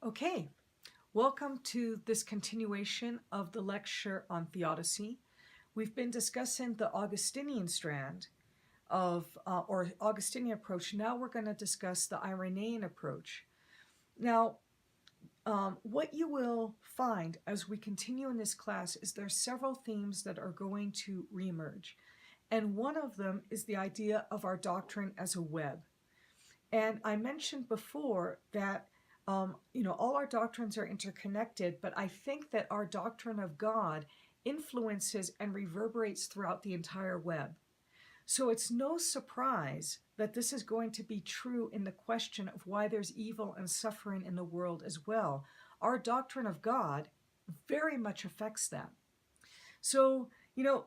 Okay, welcome to this continuation of the lecture on Theodicy. We've been discussing the Augustinian strand or Augustinian approach. Now we're going to discuss the Irenaean approach. Now, what you will find as we continue in this class is there are several themes that are going to reemerge. And one of them is the idea of our doctrine as a web. And I mentioned before that all our doctrines are interconnected, but I think that our doctrine of God influences and reverberates throughout the entire web. So it's no surprise that this is going to be true in the question of why there's evil and suffering in the world as well. Our doctrine of God very much affects that. So,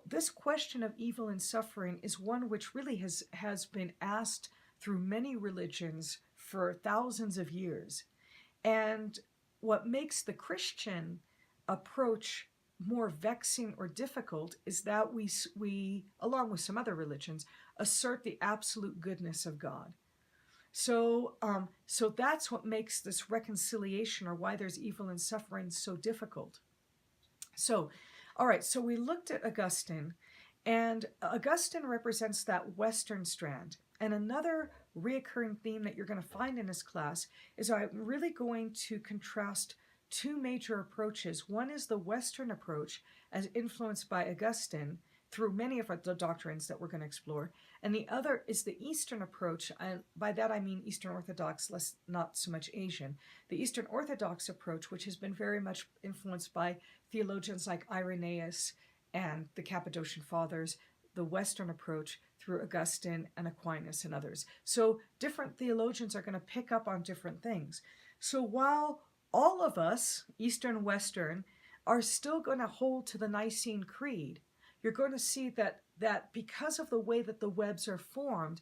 this question of evil and suffering is one which really has been asked through many religions for thousands of years. And what makes the Christian approach more vexing or difficult is that we, along with some other religions, assert the absolute goodness of God. So that's what makes this reconciliation, or why there's evil and suffering, so difficult. So, all right, so we looked at Augustine, and Augustine represents that Western strand. And another reoccurring theme that you're going to find in this class is I'm really going to contrast two major approaches. One is the Western approach, as influenced by Augustine through many of the doctrines that we're going to explore, and the other is the Eastern approach, and by that I mean Eastern Orthodox, not so much Asian. The Eastern Orthodox approach, which has been very much influenced by theologians like Irenaeus and the Cappadocian Fathers, the Western approach through Augustine and Aquinas and others. So different theologians are going to pick up on different things. So while all of us, Eastern, Western, are still going to hold to the Nicene Creed, you're going to see that because of the way that the webs are formed,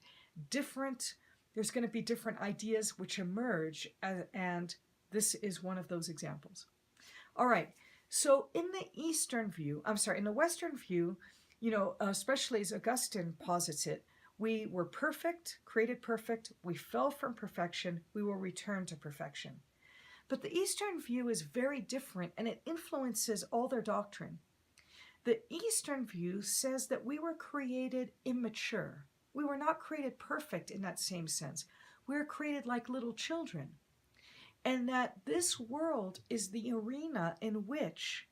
there's going to be different ideas which emerge, and this is one of those examples. All right, so in the Western view, especially as Augustine posits it, we were perfect, created perfect, we fell from perfection, we will return to perfection. But the Eastern view is very different, and it influences all their doctrine. The Eastern view says that we were created immature. We were not created perfect in that same sense. We were created like little children. And that this world is the arena in which,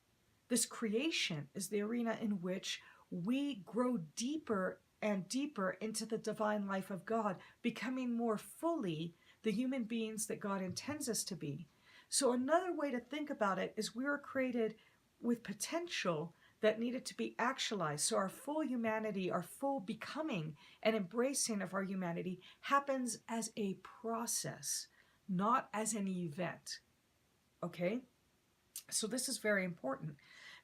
this creation is the arena in which we grow deeper and deeper into the divine life of God, becoming more fully the human beings that God intends us to be. So another way to think about it is we were created with potential that needed to be actualized. So our full humanity, our full becoming and embracing of our humanity happens as a process, not as an event. Okay? So this is very important,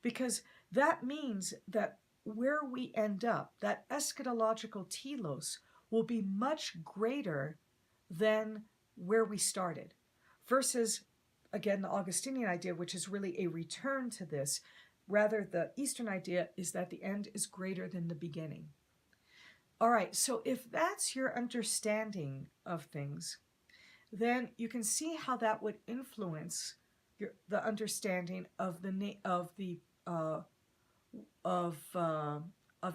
because that means that where we end up, that eschatological telos, will be much greater than where we started, versus, again, the Augustinian idea, which is really a return to this. Rather, the Eastern idea is that the end is greater than the beginning. All right, so if that's your understanding of things, then you can see how that would influence the understanding of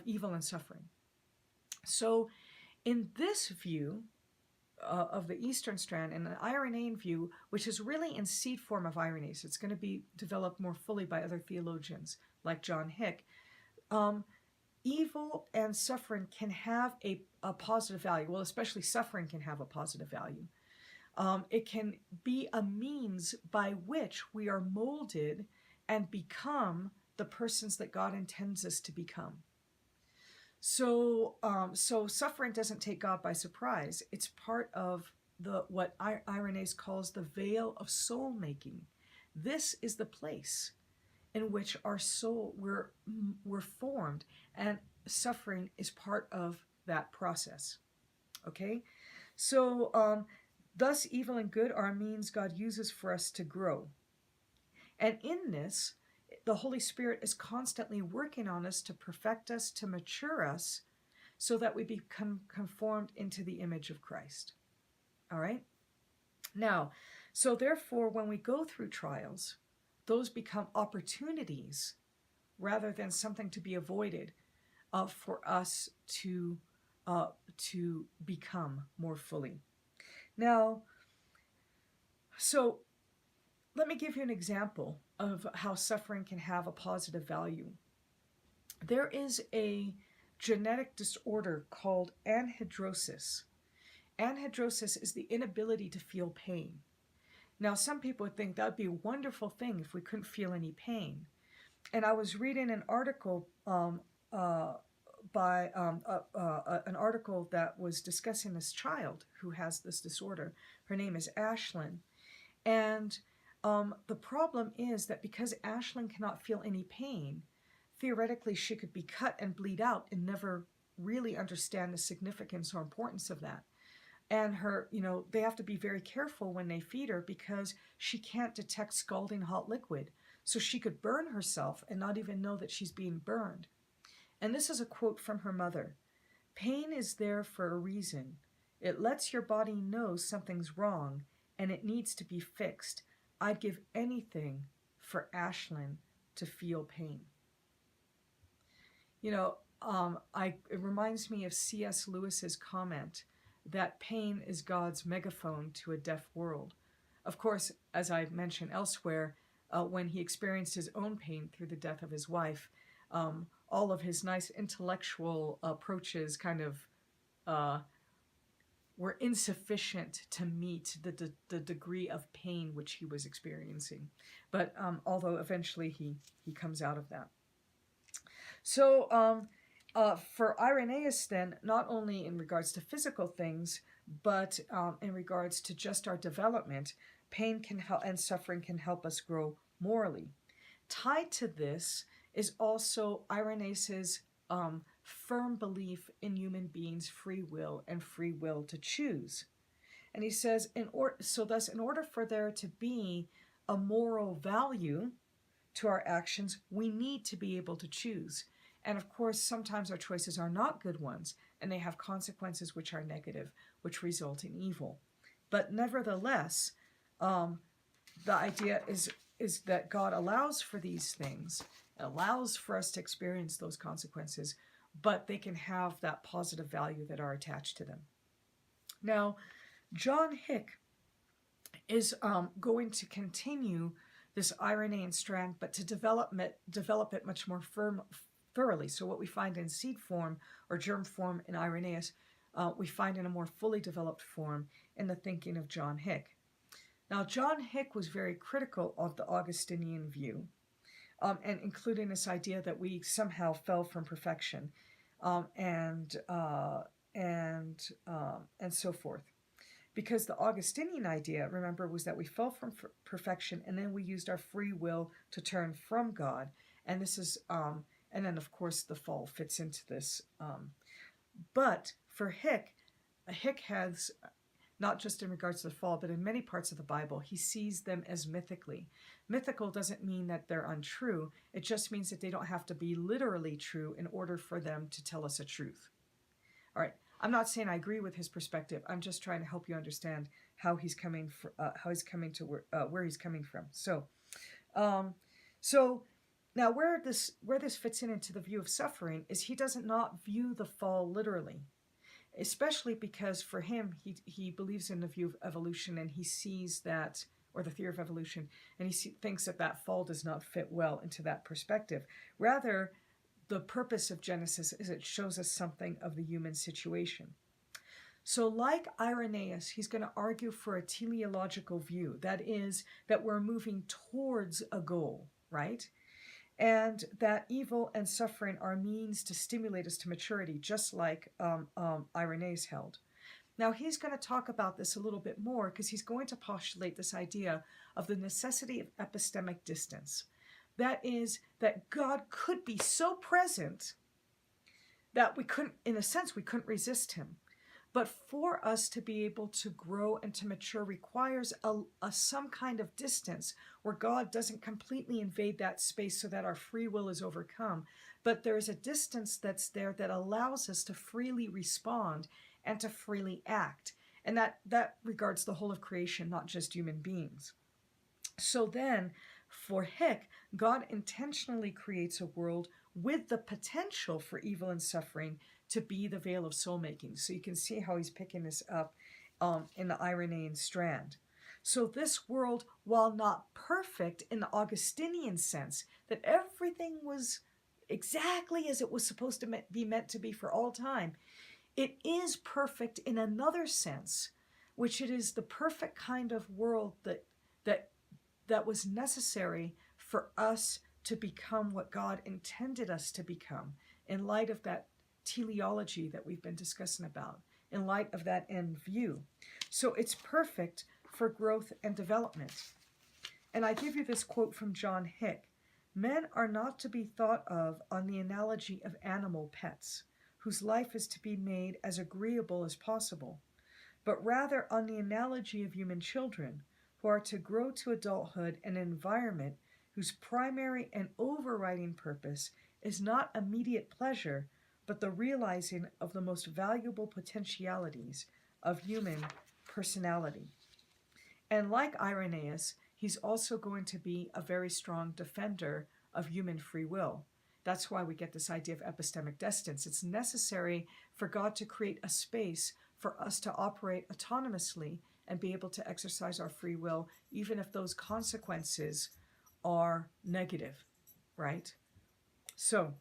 evil and suffering. So in this view of the Eastern strand, and the Irenaean view, which is really in seed form of Irenaeus, it's going to be developed more fully by other theologians like John Hick, evil and suffering can have a positive value. Well, especially suffering can have a positive value. It can be a means by which we are molded and become the persons that God intends us to become. So suffering doesn't take God by surprise. It's part of what Irenaeus calls the veil of soul making. This is the place in which our soul, we're formed, and suffering is part of that process. Okay? So thus evil and good are a means God uses for us to grow. And in this, the Holy Spirit is constantly working on us to perfect us, to mature us, so that we become conformed into the image of Christ. All right? Now, So therefore, when we go through trials, those become opportunities rather than something to be avoided for us to become more fully. Now, so let me give you an example of how suffering can have a positive value. There is a genetic disorder called anhidrosis. Anhidrosis is the inability to feel pain. Now, some people would think that would be a wonderful thing if we couldn't feel any pain. And I was reading an article by an article that was discussing this child who has this disorder. Her name is Ashlyn. And the problem is that because Ashlyn cannot feel any pain, theoretically she could be cut and bleed out and never really understand the significance or importance of that. And her, they have to be very careful when they feed her because she can't detect scalding hot liquid. So she could burn herself and not even know that she's being burned. And this is a quote from her mother. "Pain is there for a reason. It lets your body know something's wrong and it needs to be fixed. I'd give anything for Ashlyn to feel pain." It reminds me of C.S. Lewis's comment that pain is God's megaphone to a deaf world. Of course, as I mentioned elsewhere, when he experienced his own pain through the death of his wife, all of his nice intellectual approaches kind of were insufficient to meet the degree of pain which he was experiencing. But although eventually he comes out of that. So for Irenaeus then, not only in regards to physical things, but in regards to just our development, pain can help and suffering can help us grow morally. Tied to this is also Irenaeus's firm belief in human beings' free will and free will to choose. And he says, in order for there to be a moral value to our actions, we need to be able to choose. And of course, sometimes our choices are not good ones, and they have consequences which are negative, which result in evil. But nevertheless, the idea is that God allows for these things, allows for us to experience those consequences, but they can have that positive value that are attached to them. Now, John Hick is going to continue this Irenaean strand, but to develop it much more thoroughly. So what we find in seed form or germ form in Irenaeus, we find in a more fully developed form in the thinking of John Hick. Now, John Hick was very critical of the Augustinian view, and including this idea that we somehow fell from perfection, and so forth. Because the Augustinian idea, remember, was that we fell from perfection and then we used our free will to turn from God. And this is, and then of course the fall fits into this. But for Hick has, not just in regards to the fall, but in many parts of the Bible, he sees them as mythically. Mythical doesn't mean that they're untrue. It just means that they don't have to be literally true in order for them to tell us a truth. All right. I'm not saying I agree with his perspective. I'm just trying to help you understand how he's coming to where he's coming from. So now where this fits into the view of suffering is he does not view the fall literally, especially because for him he believes in the view of evolution, and he sees that, or the theory of evolution, and he thinks that fall does not fit well into that perspective. Rather, the purpose of Genesis is it shows us something of the human situation. So like Irenaeus, he's going to argue for a teleological view. That is, that we're moving towards a goal, right? And that evil and suffering are means to stimulate us to maturity, just like Irenaeus held. Now, he's going to talk about this a little bit more because he's going to postulate this idea of the necessity of epistemic distance. That is, that God could be so present that we couldn't resist him. But for us to be able to grow and to mature requires some kind of distance where God doesn't completely invade that space so that our free will is overcome. But there is a distance that's there that allows us to freely respond and to freely act. And that regards the whole of creation, not just human beings. So then, for Hick, God intentionally creates a world with the potential for evil and suffering to be the veil of soul making. So you can see how he's picking this up in the Irenaean strand. So this world, while not perfect in the Augustinian sense, that everything was exactly as it was supposed to be meant to be for all time, it is perfect in another sense, which it is the perfect kind of world that was necessary for us to become what God intended us to become in light of that teleology that we've been discussing about, in light of that end view. So it's perfect for growth and development. And I give you this quote from John Hick. Men are not to be thought of on the analogy of animal pets, whose life is to be made as agreeable as possible, but rather on the analogy of human children, who are to grow to adulthood in an environment whose primary and overriding purpose is not immediate pleasure, but the realizing of the most valuable potentialities of human personality. And like Irenaeus, he's also going to be a very strong defender of human free will. That's why we get this idea of epistemic destinance. It's necessary for God to create a space for us to operate autonomously and be able to exercise our free will, even if those consequences are negative, right? So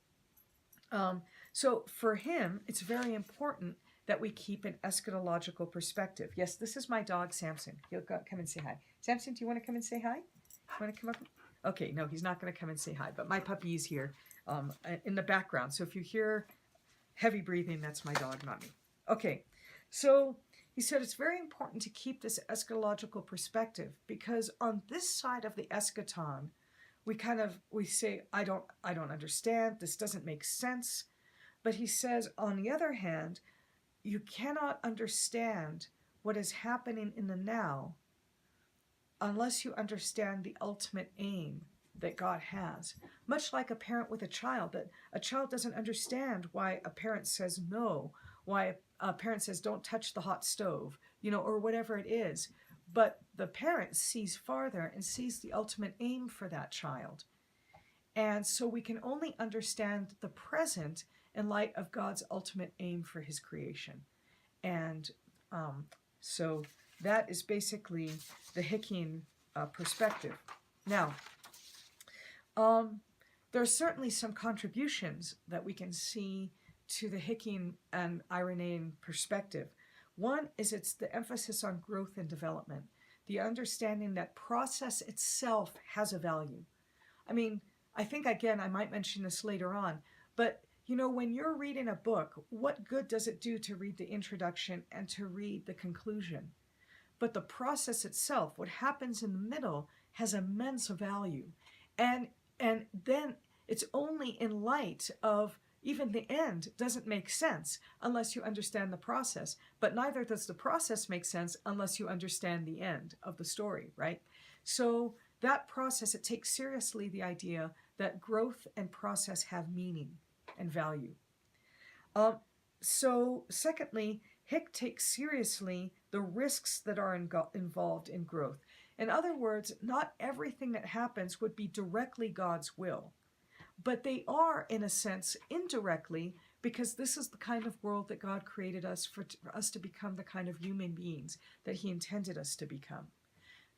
for him, it's very important that we keep an eschatological perspective. Yes, this is my dog, Samson. He'll come and say hi. Samson, do you want to come and say hi? You want to come up? Okay, no, he's not going to come and say hi, but my puppy is here in the background. So if you hear heavy breathing, that's my dog, not me. Okay, so he said it's very important to keep this eschatological perspective, because on this side of the eschaton, we say, I don't understand, this doesn't make sense. But he says, on the other hand, you cannot understand what is happening in the now unless you understand the ultimate aim that God has. Much like a parent with a child, that a child doesn't understand why a parent says no, why a parent says don't touch the hot stove, or whatever it is. But the parent sees farther and sees the ultimate aim for that child. And so we can only understand the present in light of God's ultimate aim for his creation. And so that is basically the Hickian perspective. Now, there are certainly some contributions that we can see to the Hickian and Irenaean perspective. One is it's the emphasis on growth and development, the understanding that process itself has a value. I mean, I think, again, I might mention this later on, but when you're reading a book, what good does it do to read the introduction and to read the conclusion? But the process itself, what happens in the middle, has immense value. And then it's only in light of even the end doesn't make sense unless you understand the process. But neither does the process make sense unless you understand the end of the story, right? So that process, it takes seriously the idea that growth and process have meaning and value. So secondly, Hick takes seriously the risks that are involved in growth. In other words, not everything that happens would be directly God's will, but they are, in a sense, indirectly, because this is the kind of world that God created us for us to become the kind of human beings that he intended us to become.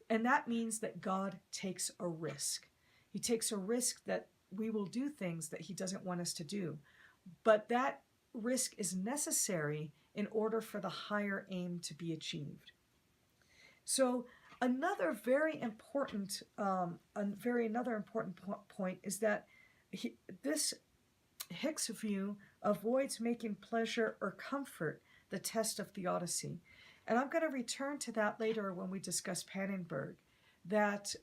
And that means that God takes a risk. He takes a risk that we will do things that he doesn't want us to do. But that risk is necessary in order for the higher aim to be achieved. So another very important point is that this Hick's view avoids making pleasure or comfort the test of Theodicy. And I'm going to return to that later when we discuss Pannnenberg, that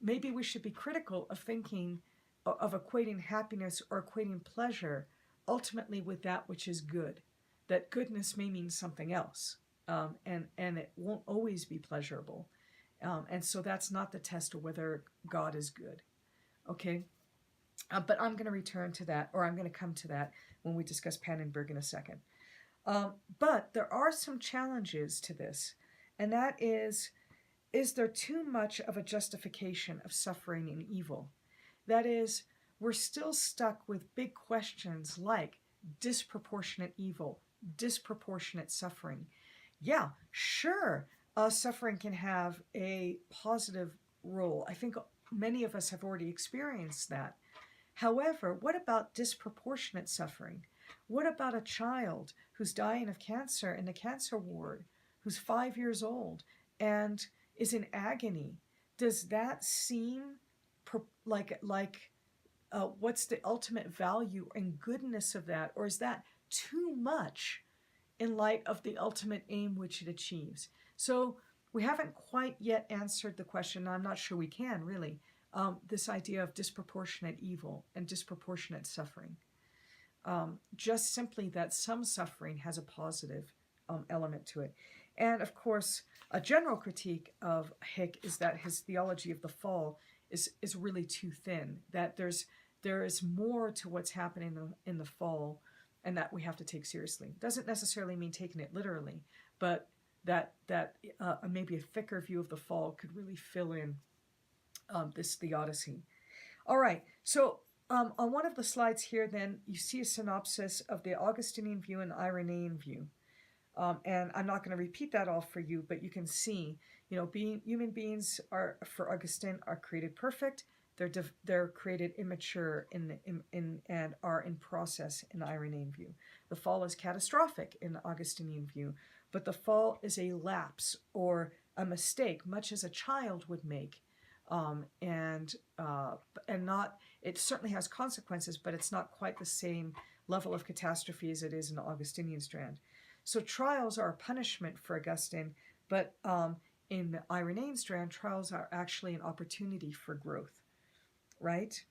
maybe we should be critical of thinking of equating happiness or equating pleasure ultimately with that which is good, that goodness may mean something else, and it won't always be pleasurable. And so that's not the test of whether God is good, okay? But I'm going to return to that, or I'm going to come to that when we discuss Pannnenberg in a second. But there are some challenges to this, and that is there too much of a justification of suffering and evil? That is, we're still stuck with big questions like disproportionate evil, disproportionate suffering. Yeah, sure, suffering can have a positive role. I think many of us have already experienced that. However, what about disproportionate suffering? What about a child who's dying of cancer in the cancer ward, who's 5 years old and is in agony? Does that seem like what's the ultimate value and goodness of that? Or is that too much in light of the ultimate aim which it achieves? So we haven't quite yet answered the question. I'm not sure we can really. This idea of disproportionate evil and disproportionate suffering. Just simply that some suffering has a positive element to it. And of course, a general critique of Hick is that his theology of the fall is really too thin, that there is more to what's happening in the fall, and that we have to take seriously. Doesn't necessarily mean taking it literally, but that maybe a thicker view of the fall could really fill in this Theodicy. All right, so on one of the slides here, then, you see a synopsis of the Augustinian view and Irenaean view. And I'm not going to repeat that all for you, but you can see, human beings are, for Augustine, are created perfect. They're created immature and are in process in the Irenaean view. The fall is catastrophic in the Augustinian view, but the fall is a lapse or a mistake, much as a child would make. And not, it certainly has consequences, but it's not quite the same level of catastrophe as it is in the Augustinian strand. So trials are a punishment for Augustine, but in the Irenaean strand, trials are actually an opportunity for growth, right?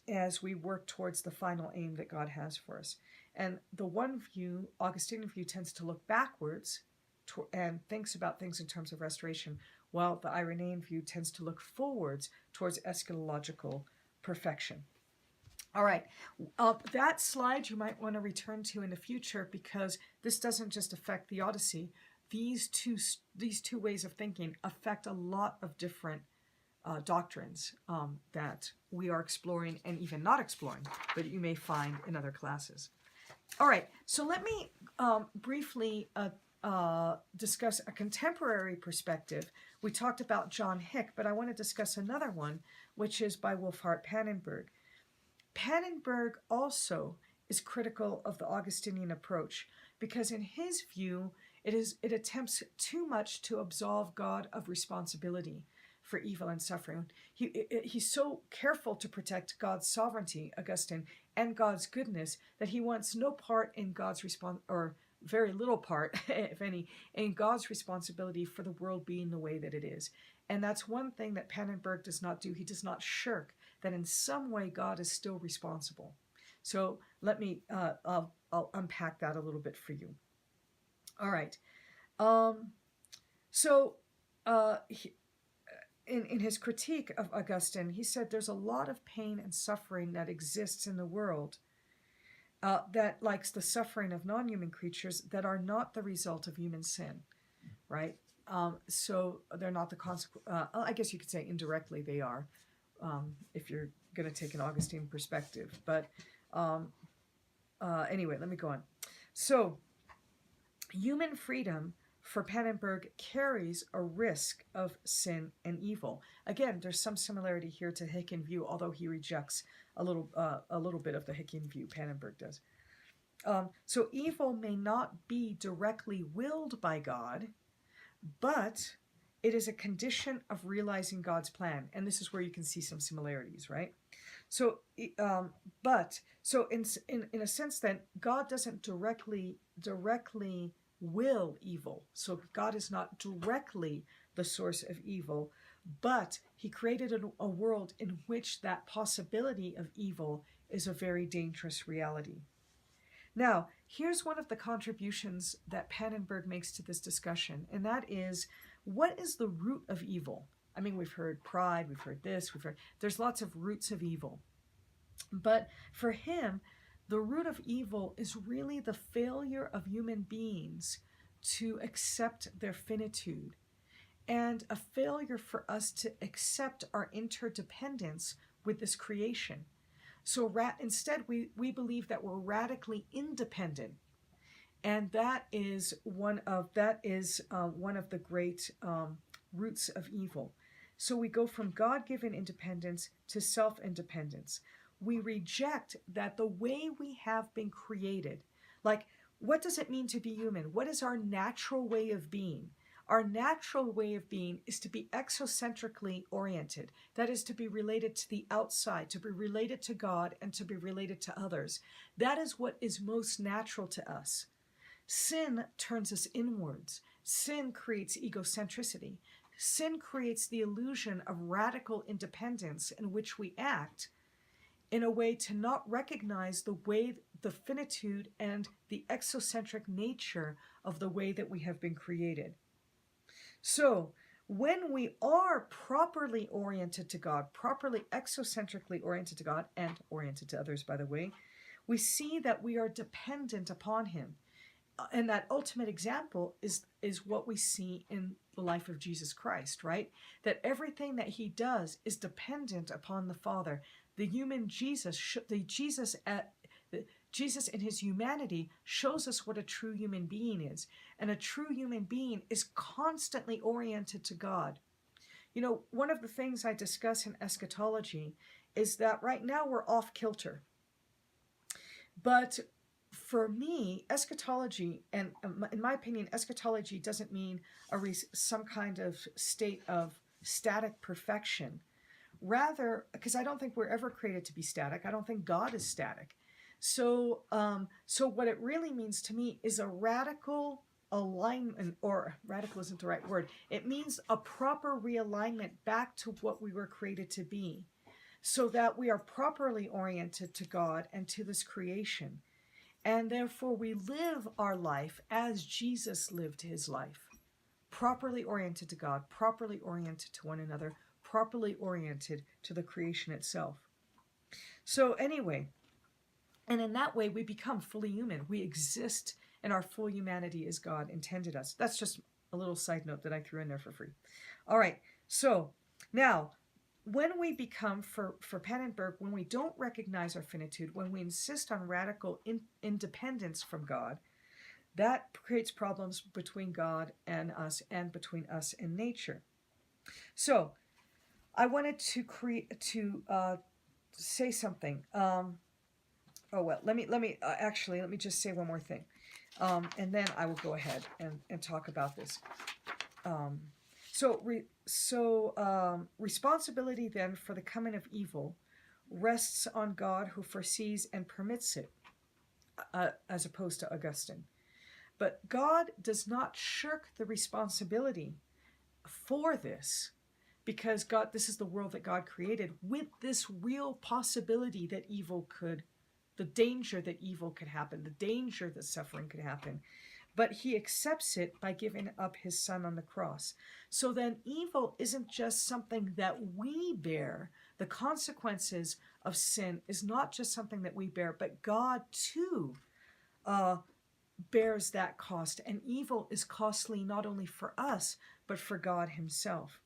As we work towards the final aim that God has for us. And the one view, Augustinian view, tends to look backwards and thinks about things in terms of restoration, while the Irenaean view tends to look forwards towards eschatological perfection. All right, that slide you might want to return to in the future, because this doesn't just affect Theodicy. These two ways of thinking affect a lot of different doctrines that we are exploring and even not exploring, but you may find in other classes. All right, so let me briefly discuss a contemporary perspective. We talked about John Hick, but I want to discuss another one, which is by Wolfhart Pannnenberg. Pannnenberg also is critical of the Augustinian approach, because in his view, it attempts too much to absolve God of responsibility for evil and suffering. He's so careful to protect God's sovereignty, Augustine, and God's goodness, that he wants no part in God's or very little part, if any, in God's responsibility for the world being the way that it is. And that's one thing that Pannnenberg does not do. He does not shirk that in some way God is still responsible. So let me, I'll unpack that a little bit for you. All right. In his critique of Augustine, he said there's a lot of pain and suffering that exists in the world that, like the suffering of non-human creatures, that are not the result of human sin, right? So they're not the consequence. I guess you could say indirectly they are, if you're going to take an Augustine perspective. But anyway, let me go on. So human freedom for Pannnenberg carries a risk of sin and evil. Again, there's some similarity here to Hickian view, although he rejects a little bit of the Hickian view. Pannnenberg does. So evil may not be directly willed by God, but it is a condition of realizing God's plan, and this is where you can see some similarities, right? So, in a sense, then God doesn't directly will evil. So God is not directly the source of evil, but he created a world in which that possibility of evil is a very dangerous reality. Now, here's one of the contributions that Pannnenberg makes to this discussion, and that is, what is the root of evil? I mean, we've heard pride, we've heard this, there's lots of roots of evil. But for him, The root of evil is really the failure of human beings to accept their finitude, and a failure for us to accept our interdependence with this creation. So instead, we believe that we're radically independent, and that is one of the great roots of evil. So we go from God-given independence to self-independence. We reject that the way we have been created, like, what does it mean to be human? What is our natural way of being? Our natural way of being is to be exocentrically oriented. That is, to be related to the outside, to be related to God, and to be related to others. That is what is most natural to us. Sin turns us inwards. Sin creates egocentricity. Sin creates the illusion of radical independence in which we act in a way to not recognize the finitude and the exocentric nature of the way that we have been created. So, when we are properly oriented to God, properly exocentrically oriented to God, and oriented to others, by the way, we see that we are dependent upon Him. And that ultimate example is what we see in the life of Jesus Christ, right? That everything that He does is dependent upon the Father. The human Jesus, Jesus in His humanity shows us what a true human being is. And a true human being is constantly oriented to God. You know, one of the things I discuss in eschatology is that right now we're off kilter. But for me, eschatology, and in my opinion, eschatology doesn't mean some kind of state of static perfection. Rather, because I don't think we're ever created to be static. I don't think God is static. So what it really means to me is a radical alignment, or radical isn't the right word. It means a proper realignment back to what we were created to be, so that we are properly oriented to God and to this creation. And therefore we live our life as Jesus lived His life, properly oriented to God, properly oriented to one another, properly oriented to the creation itself. So anyway, and in that way we become fully human. We exist in our full humanity as God intended us. That's just a little side note that I threw in there for free. All right, so now, when we become, for Pannnenberg, when we don't recognize our finitude, when we insist on radical independence from God, that creates problems between God and us, and between us and nature. So, I wanted to say something. Let me just say one more thing, and then I will go ahead and talk about this. Responsibility then for the coming of evil rests on God, who foresees and permits it, as opposed to Augustine. But God does not shirk the responsibility for this, because this is the world that God created with this real possibility that the danger that evil could happen, the danger that suffering could happen. But He accepts it by giving up His Son on the cross. So then evil isn't just something that we bear. The consequences of sin is not just something that we bear, but God too bears that cost. And evil is costly not only for us, but for God Himself.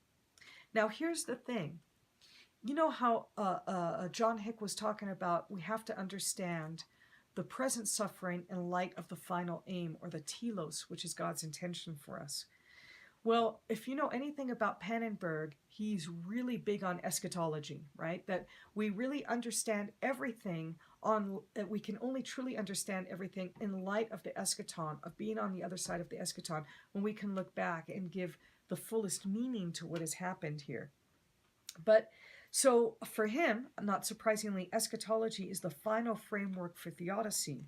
Now here's the thing. You know how John Hick was talking about, we have to understand the present suffering in light of the final aim, or the telos, which is God's intention for us. Well, if you know anything about Pannnenberg, he's really big on eschatology, right? That we really understand everything that we can only truly understand everything in light of the eschaton, of being on the other side of the eschaton, when we can look back and give the fullest meaning to what has happened here. But so for him, not surprisingly, eschatology is the final framework for theodicy.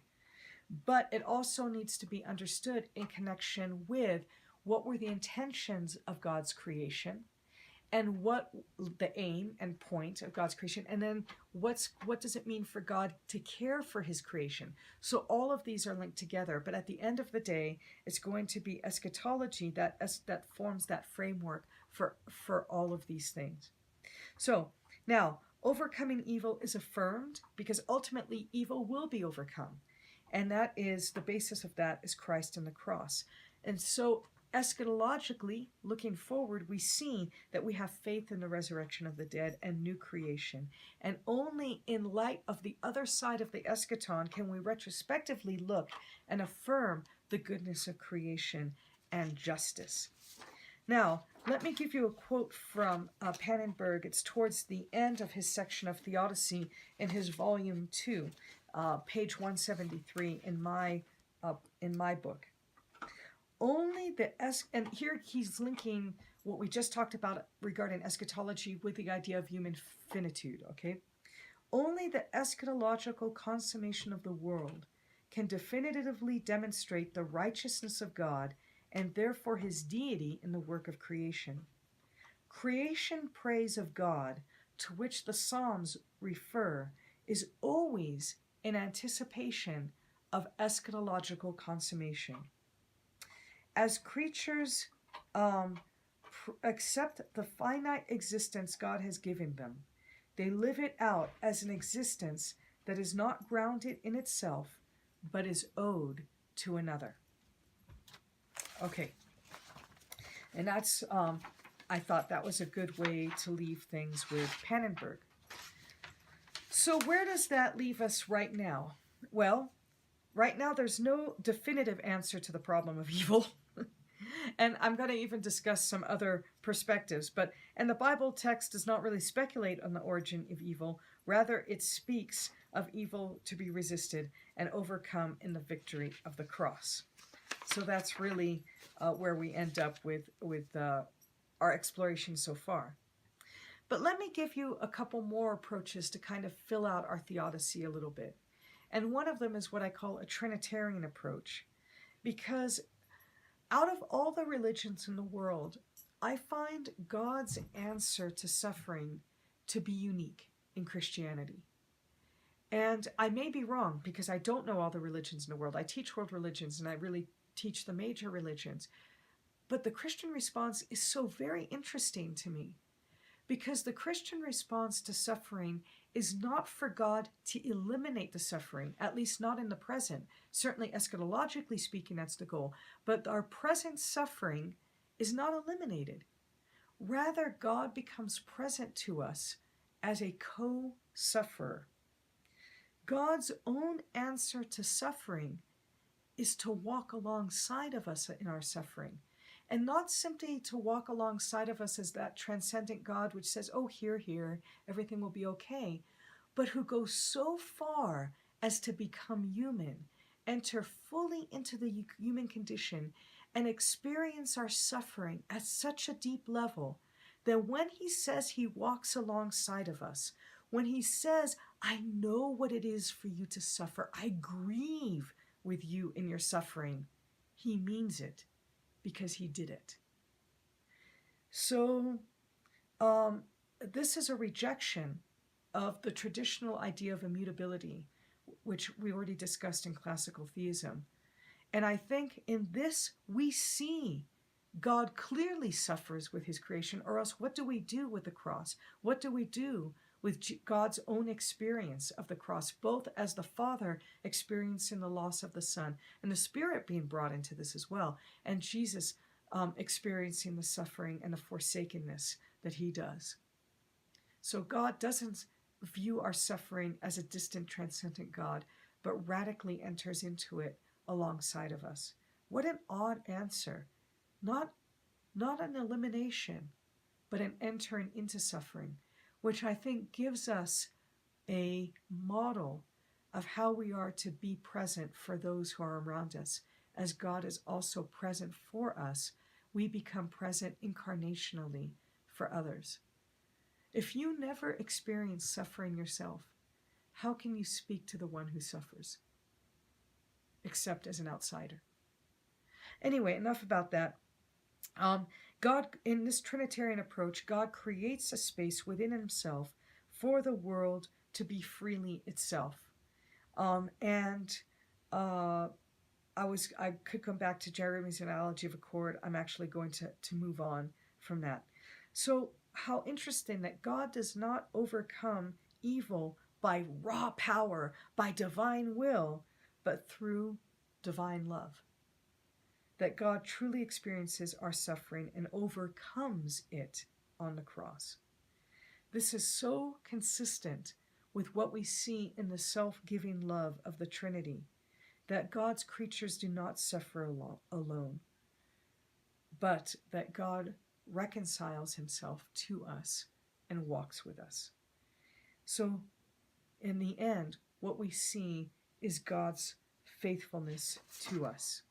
But it also needs to be understood in connection with what were the intentions of God's creation, and what the aim and point of God's creation, and then what does it mean for God to care for His creation. So all of these are linked together, but at the end of the day, it's going to be eschatology that forms that framework for all of these things. So now, Overcoming evil is affirmed because ultimately evil will be overcome. And that is the basis of that is Christ and the cross. And so eschatologically, looking forward, we see that we have faith in the resurrection of the dead and new creation. And only in light of the other side of the eschaton can we retrospectively look and affirm the goodness of creation and justice. Now, let me give you a quote from Pannnenberg. It's towards the end of his section of Theodicy in his volume 2, page 173 in my book. Only the and here he's linking what we just talked about regarding eschatology with the idea of human finitude. Okay, only the eschatological consummation of the world can definitively demonstrate the righteousness of God and therefore his deity in the work of creation. Creation praise of God, to which the Psalms refer, is always in anticipation of eschatological consummation. As creatures accept the finite existence God has given them, they live it out as an existence that is not grounded in itself, but is owed to another. Okay, and that's, I thought that was a good way to leave things with Pannnenberg. So where does that leave us right now? Well, right now there's no definitive answer to the problem of evil. And I'm going to even discuss some other perspectives. And the Bible text does not really speculate on the origin of evil. Rather, it speaks of evil to be resisted and overcome in the victory of the cross. So that's really where we end up with our exploration so far. But let me give you a couple more approaches to kind of fill out our theodicy a little bit. And one of them is what I call a Trinitarian approach. Because out of all the religions in the world, I find God's answer to suffering to be unique in Christianity. And I may be wrong because I don't know all the religions in the world. I teach world religions and I really teach the major religions. But the Christian response is so very interesting to me because the Christian response to suffering is not for God to eliminate the suffering, at least not in the present. Certainly eschatologically speaking, that's the goal. But our present suffering is not eliminated. Rather, God becomes present to us as a co-sufferer. God's own answer to suffering is to walk alongside of us in our suffering. And not simply to walk alongside of us as that transcendent God which says, oh, here, everything will be okay, but who goes so far as to become human, enter fully into the human condition, and experience our suffering at such a deep level that when he says he walks alongside of us, when he says, I know what it is for you to suffer, I grieve with you in your suffering, he means it. Because he did it. So this is a rejection of the traditional idea of immutability, which we already discussed in classical theism. And I think in this we see God clearly suffers with his creation, or else what do we do with the cross? What do we do with God's own experience of the cross, both as the Father experiencing the loss of the Son, and the Spirit being brought into this as well, and Jesus experiencing the suffering and the forsakenness that he does. So God doesn't view our suffering as a distant, transcendent God, but radically enters into it alongside of us. What an odd answer. Not an elimination, but an entering into suffering, which I think gives us a model of how we are to be present for those who are around us. As God is also present for us, we become present incarnationally for others. If you never experience suffering yourself, how can you speak to the one who suffers? Except as an outsider. Anyway, enough about that. God, in this Trinitarian approach, God creates a space within himself for the world to be freely itself. I could come back to Jeremy's analogy of a chord. I'm actually going to move on from that. So how interesting that God does not overcome evil by raw power, by divine will, but through divine love. That God truly experiences our suffering and overcomes it on the cross. This is so consistent with what we see in the self-giving love of the Trinity, that God's creatures do not suffer alone, but that God reconciles himself to us and walks with us. So in the end, what we see is God's faithfulness to us.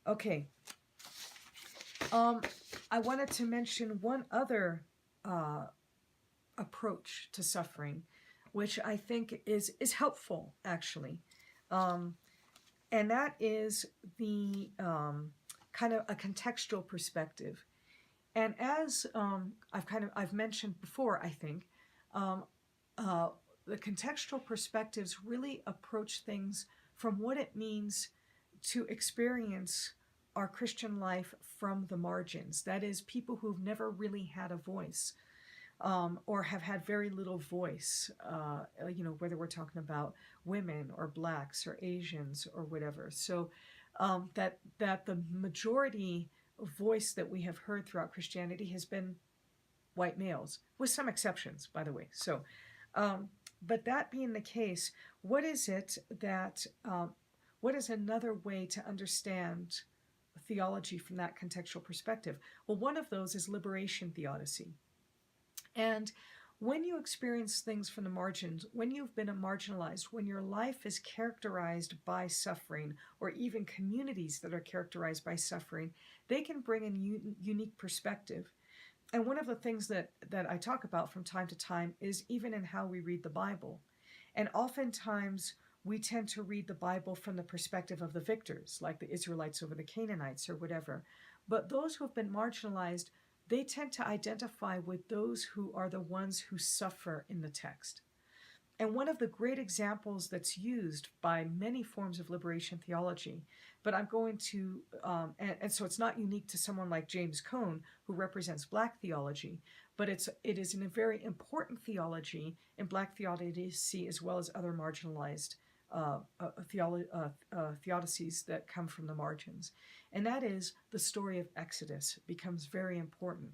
Okay. I wanted to mention one other approach to suffering, which I think is helpful, actually. And that is the kind of a contextual perspective. And as I've mentioned before, I think, the contextual perspectives really approach things from what it means to experience our Christian life from the margins. That is, people who've never really had a voice, or have had very little voice, whether we're talking about women or blacks or Asians or whatever. So that the majority voice that we have heard throughout Christianity has been white males, with some exceptions, by the way. So, but that being the case, what is it that, what is another way to understand theology from that contextual perspective? Well, one of those is liberation theodicy. And when you experience things from the margins, when you've been marginalized, when your life is characterized by suffering, or even communities that are characterized by suffering, they can bring a unique perspective. And one of the things that I talk about from time to time is even in how we read the Bible. And oftentimes we tend to read the Bible from the perspective of the victors, like the Israelites over the Canaanites or whatever. But those who have been marginalized, they tend to identify with those who are the ones who suffer in the text. And one of the great examples that's used by many forms of liberation theology, but I'm going to, and so it's not unique to someone like James Cone, who represents Black theology, but it is in a very important theology in Black theodicy as well as other marginalized theodicies that come from the margins. And that is the story of Exodus becomes very important,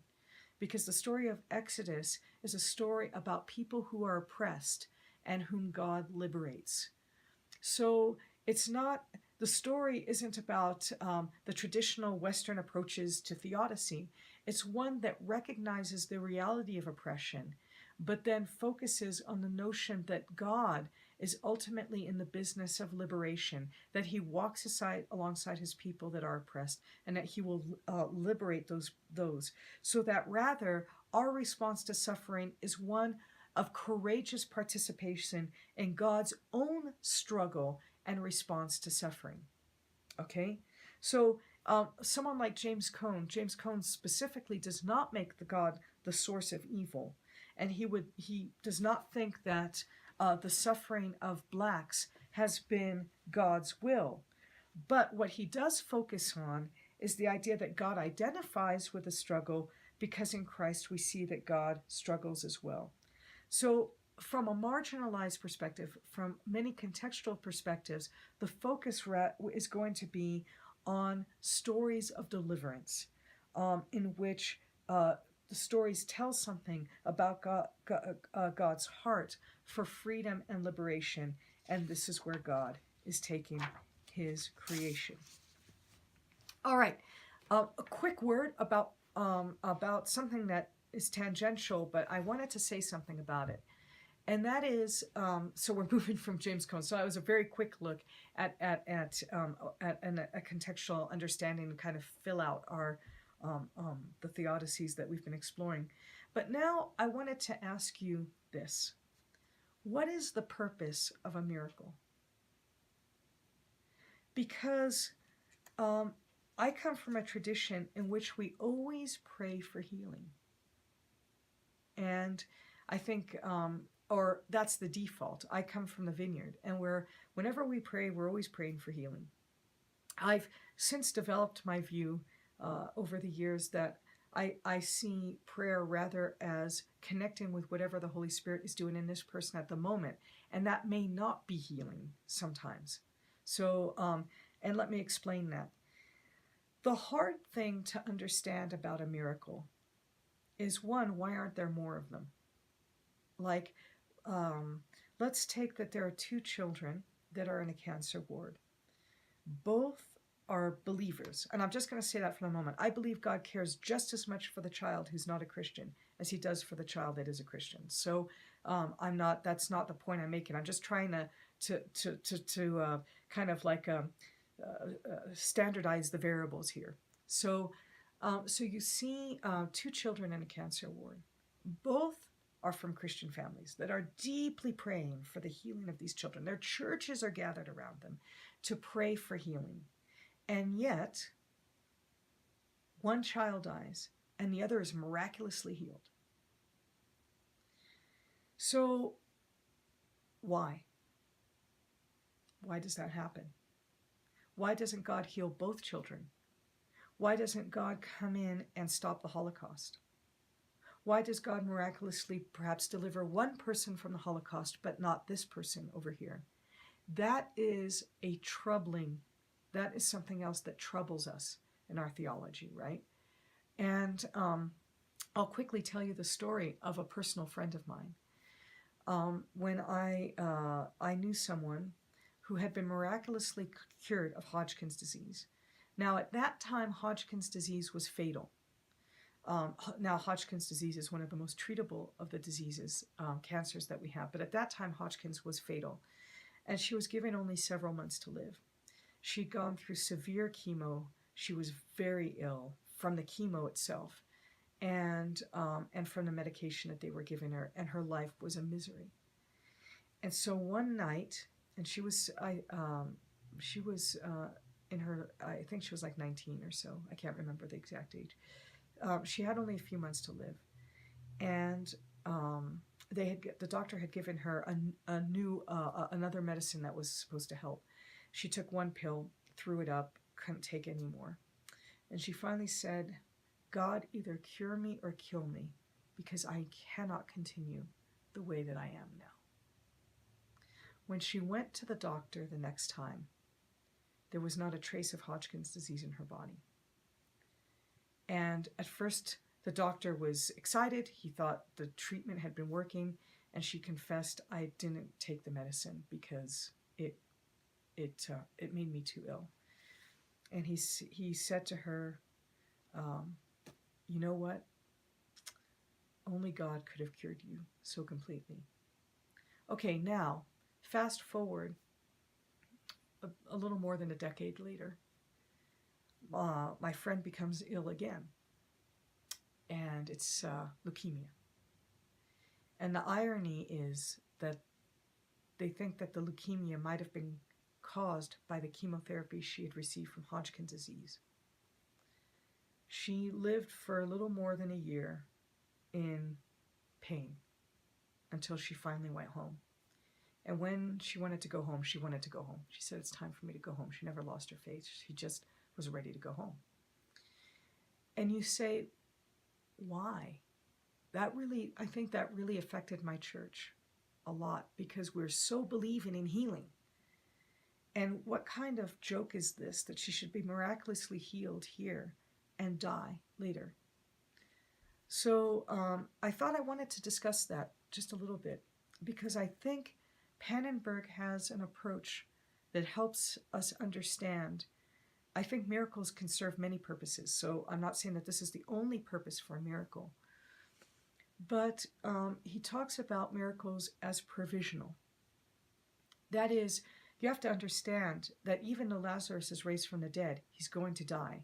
because the story of Exodus is a story about people who are oppressed and whom God liberates. So it's not, the story isn't about the traditional Western approaches to theodicy. It's one that recognizes the reality of oppression, but then focuses on the notion that God is ultimately in the business of liberation, that he walks alongside his people that are oppressed, and that he will liberate those, so that rather our response to suffering is one of courageous participation in God's own struggle and response to suffering. Okay? So someone like James Cone specifically does not make the God the source of evil. And he does not think that the suffering of blacks has been God's will. But what he does focus on is the idea that God identifies with the struggle, because in Christ we see that God struggles as well. So from a marginalized perspective, from many contextual perspectives, the focus is going to be on stories of deliverance, in which the stories tell something about God's heart for freedom and liberation, and this is where God is taking his creation. All right, a quick word about something that is tangential, but I wanted to say something about it. And that is, so we're moving from James Cone. So that was a very quick look at a contextual understanding to kind of fill out our the theodicies that we've been exploring. But now I wanted to ask you this. What is the purpose of a miracle? Because I come from a tradition in which we always pray for healing. And I think, or that's the default. I come from the vineyard, and whenever we pray, we're always praying for healing. I've since developed my view over the years that I see prayer rather as connecting with whatever the Holy Spirit is doing in this person at the moment. And that may not be healing sometimes. So, and let me explain that. The hard thing to understand about a miracle is, one, why aren't there more of them? Like, let's take that there are two children that are in a cancer ward. Both are believers. And I'm just going to say that for a moment. I believe God cares just as much for the child who's not a Christian as he does for the child that is a Christian. So that's not the point I'm making. I'm just trying to kind of like standardize the variables here. So you see two children in a cancer ward. Both are from Christian families that are deeply praying for the healing of these children. Their churches are gathered around them to pray for healing. And yet, one child dies and the other is miraculously healed. So, why? Why does that happen? Why doesn't God heal both children? Why doesn't God come in and stop the Holocaust? Why does God miraculously perhaps deliver one person from the Holocaust, but not this person over here? That is something else that troubles us in our theology, right? And I'll quickly tell you the story of a personal friend of mine. When I knew someone who had been miraculously cured of Hodgkin's disease. Now, at that time, Hodgkin's disease was fatal. Now, Hodgkin's disease is one of the most treatable of the diseases, cancers that we have. But at that time, Hodgkin's was fatal. And she was given only several months to live. She'd gone through severe chemo. She was very ill from the chemo itself and from the medication that they were giving her. And her life was a misery. And so one night, and she was in her, I think she was like 19 or so. I can't remember the exact age. She had only a few months to live, and the doctor had given her another medicine that was supposed to help. She took one pill, threw it up, couldn't take any more, and she finally said, "God, either cure me or kill me, because I cannot continue the way that I am now." When she went to the doctor the next time, there was not a trace of Hodgkin's disease in her body. And at first, the doctor was excited. He thought the treatment had been working, and she confessed, "I didn't take the medicine because it made me too ill." And he said to her, "You know what? Only God could have cured you so completely." Okay, now, fast forward a little more than a decade later. My friend becomes ill again, and it's leukemia. And the irony is that they think that the leukemia might have been caused by the chemotherapy she had received from Hodgkin's disease. She lived for a little more than a year in pain until she finally went home. And when she wanted to go home, she wanted to go home. She said, "It's time for me to go home." She never lost her faith. She just was ready to go home. And you say, why? I think that really affected my church a lot, because we're so believing in healing. And what kind of joke is this, that she should be miraculously healed here and die later? So I thought I wanted to discuss that just a little bit, because I think Pannnenberg has an approach that helps us understand. I think miracles can serve many purposes, so I'm not saying that this is the only purpose for a miracle. But he talks about miracles as provisional. That is, you have to understand that even though Lazarus is raised from the dead, he's going to die.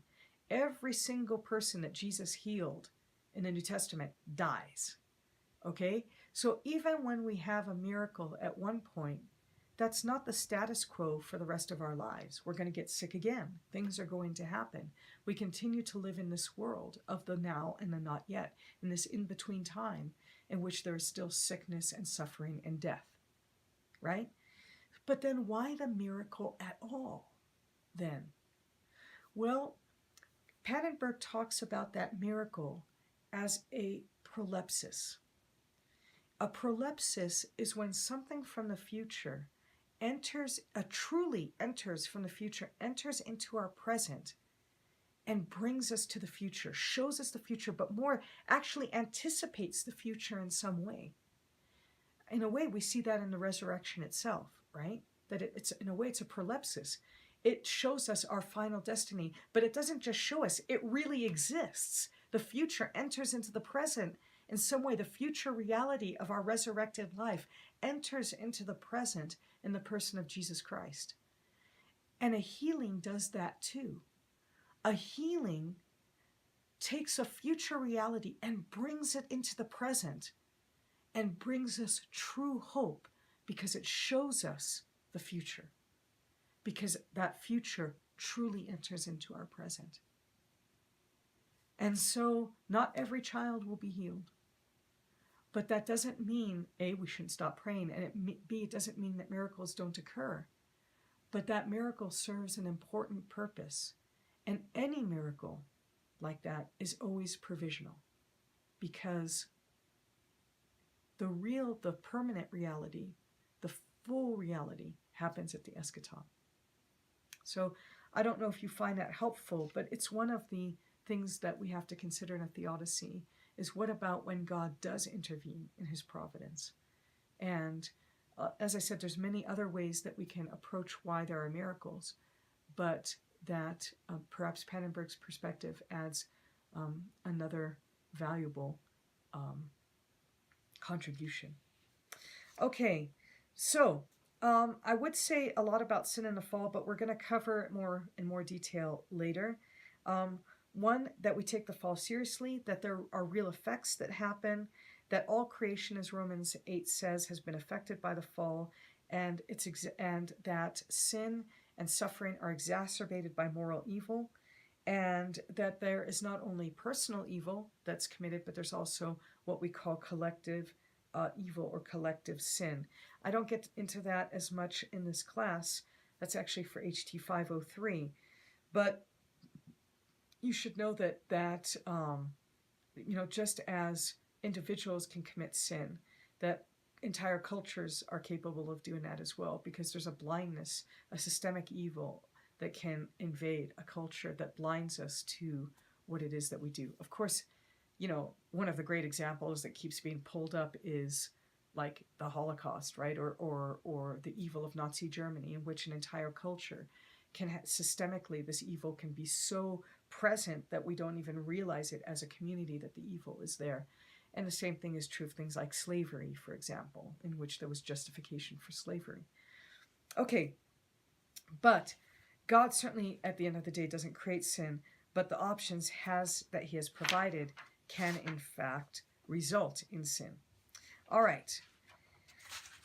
Every single person that Jesus healed in the New Testament dies. Okay? So even when we have a miracle at one point, that's not the status quo for the rest of our lives. We're going to get sick again. Things are going to happen. We continue to live in this world of the now and the not yet, in this in-between time in which there is still sickness and suffering and death, right? But then why the miracle at all, then? Well, Pannnenberg talks about that miracle as a prolepsis. A prolepsis is when something from the future truly enters from the future, enters into our present and brings us to the future, shows us the future, but more actually anticipates the future in some way. In a way, we see that in the resurrection itself, right? That it's in a way, it's a prolepsis. It shows us our final destiny, but it doesn't just show us, it really exists. The future enters into the present. In some way, the future reality of our resurrected life enters into the present in the person of Jesus Christ. And a healing does that too. A healing takes a future reality and brings it into the present and brings us true hope because it shows us the future. Because that future truly enters into our present. And so not every child will be healed. But that doesn't mean, A, we shouldn't stop praying, and B, it doesn't mean that miracles don't occur. But that miracle serves an important purpose. And any miracle like that is always provisional. Because the permanent reality, the full reality happens at the eschaton. So I don't know if you find that helpful, but it's one of the things that we have to consider in a theodicy is what about when God does intervene in his providence? And as I said, there's many other ways that we can approach why there are miracles, but that perhaps Pannnenberg's perspective adds another valuable contribution. Okay, so I would say a lot about sin and the fall, but we're going to cover it in more detail later. One, that we take the fall seriously, that there are real effects that happen, that all creation, as Romans 8 says, has been affected by the fall, and that sin and suffering are exacerbated by moral evil, and that there is not only personal evil that's committed, but there's also what we call collective evil or collective sin. I don't get into that as much in this class. That's actually for HT 503. But you should know that just as individuals can commit sin, that entire cultures are capable of doing that as well, because there's a blindness, a systemic evil that can invade a culture that blinds us to what it is that we do. Of course, one of the great examples that keeps being pulled up is like the Holocaust, right? Or the evil of Nazi Germany, in which an entire culture can systemically, this evil can be so present that we don't even realize it as a community that the evil is there. And the same thing is true of things like slavery, for example, in which there was justification for slavery. Okay, but God certainly, at the end of the day, doesn't create sin, but the options that he has provided can, in fact, result in sin. All right,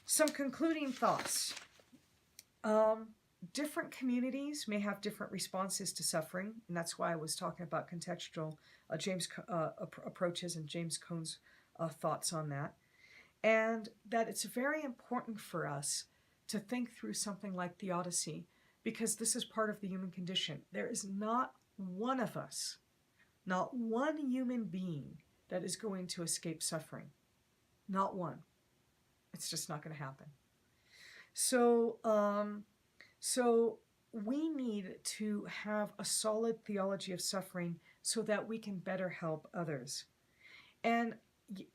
some concluding thoughts. Different communities may have different responses to suffering, and that's why I was talking about contextual approaches and James Cone's thoughts on that. And that it's very important for us to think through something like theodicy, because this is part of the human condition. There is not one of us, not one human being that is going to escape suffering. Not one. It's just not going to happen. So we need to have a solid theology of suffering so that we can better help others. And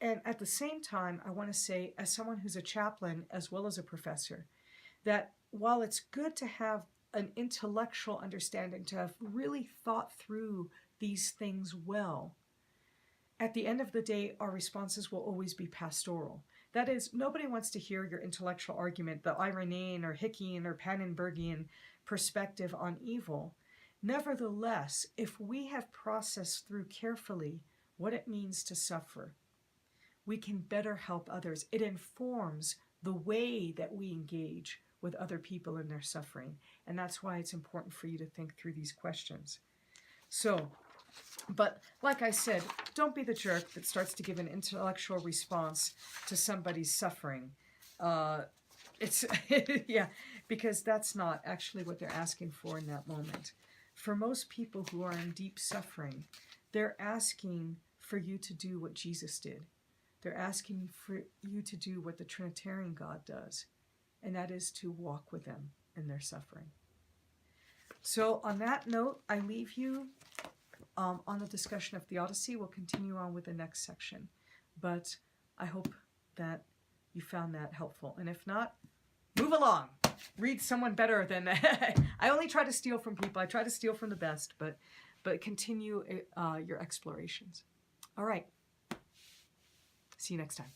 at the same time, I want to say, as someone who's a chaplain as well as a professor, that while it's good to have an intellectual understanding, to have really thought through these things well, at the end of the day, our responses will always be pastoral. That is, nobody wants to hear your intellectual argument, the Irenaean or Hickian or Pannnenbergian perspective on evil. Nevertheless, if we have processed through carefully what it means to suffer, we can better help others. It informs the way that we engage with other people in their suffering. And that's why it's important for you to think through these questions. But like I said, don't be the jerk that starts to give an intellectual response to somebody's suffering. Because that's not actually what they're asking for in that moment. for most people who are in deep suffering, they're asking for you to do what Jesus did. They're asking for you to do what the Trinitarian God does, and that is to walk with them in their suffering. So on that note, I leave you on the discussion of Theodicy. We'll continue on with the next section, but I hope that you found that helpful. And if not, move along. Read someone better than I only try to steal from people. I try to steal from the best, but continue your explorations. All right. See you next time.